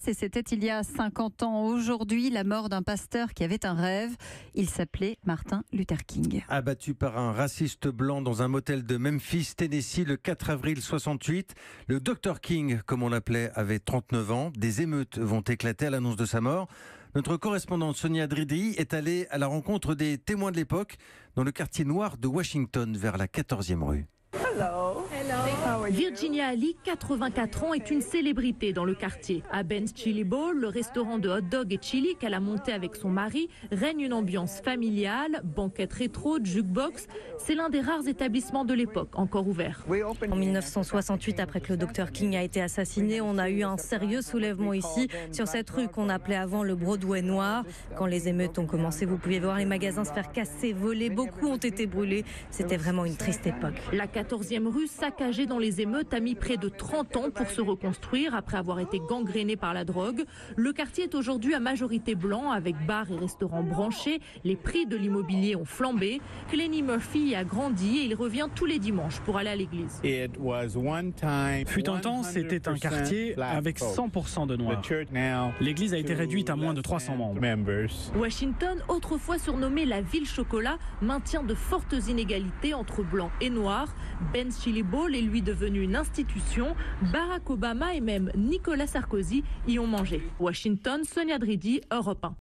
triste et c'était il y a 50 ans aujourd'hui, la mort d'un pasteur qui avait un rêve. Il s'appelait Martin Luther King. Abattu par un raciste blanc dans un motel de Memphis, Tennessee, le 4 avril 68, le Dr King, comme on l'appelait, avait 39 ans. Des émeutes vont éclater à l'annonce de sa mort. Notre correspondante Sonia Dridri est allée à la rencontre des témoins de l'époque dans le quartier noir de Washington, vers la 14e rue. Virginia Ali, 84 ans, est une célébrité dans le quartier. À Ben's Chili Bowl, le restaurant de hot dog et chili qu'elle a monté avec son mari, règne une ambiance familiale, banquette rétro, jukebox. C'est l'un des rares établissements de l'époque encore ouvert. En 1968, après que le Dr King a été assassiné, on a eu un sérieux soulèvement ici, sur cette rue qu'on appelait avant le Broadway noir. Quand les émeutes ont commencé, vous pouviez voir les magasins se faire casser, voler, beaucoup ont été brûlés. C'était vraiment une triste époque. La 14e rue, saccagée dans les émeutes, a mis près de 30 ans pour se reconstruire après avoir été gangrénée par la drogue. Le quartier est aujourd'hui à majorité blanc avec bars et restaurants branchés. Les prix de l'immobilier ont flambé. Clenny Murphy y a grandi et il revient tous les dimanches pour aller à l'église. Fut un temps, c'était un quartier avec 100% de noirs. L'église a été réduite à moins de 300 membres. Washington, autrefois surnommée la ville chocolat, maintient de fortes inégalités entre blancs et noirs. Ben's Chili Bowl est lui devenu une institution. Barack Obama et même Nicolas Sarkozy y ont mangé. Washington, Sonia Dridri, Europe 1.